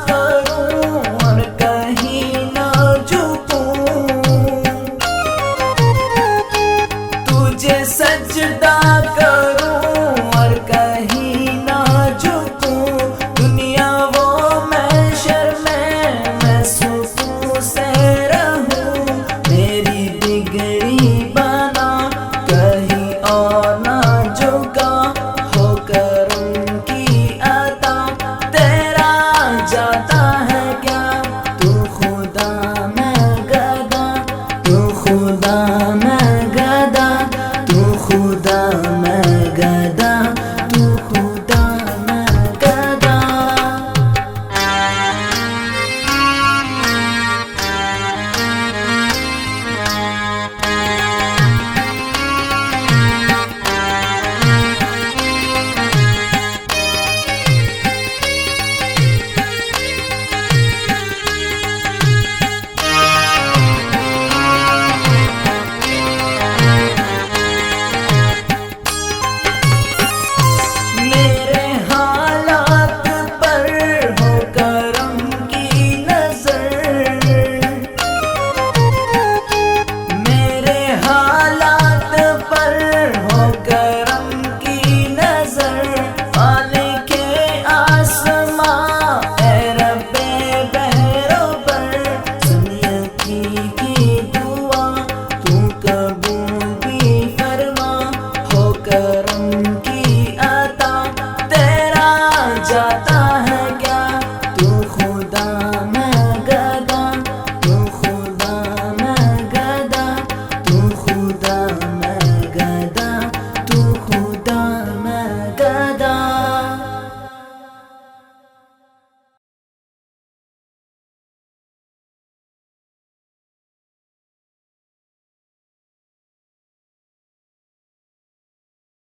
करूं और कहीं ना झुकूं, तुझे सजदा करूं और कहीं ना झुकूं। दुनिया वो महशर में मैं सुकून से रहूं, मेरी बिगड़ी बना कहीं और ना झुका, हो करम की अता तेरा जाता है क्या। तू खुदा मैं गदा, तू खुदा मैं गदा, तू खुदा मैं गदा, तू खुदा मैं गदा। मेरे हालात पर हो करम की नजर, मेरे हालात पर हो करम की नजर। मालिके आसमां ए रब्बे बहरों पर, सुन यकी की दुआ तू कबूल भी फरमा, हो करम की अता तेरा जाता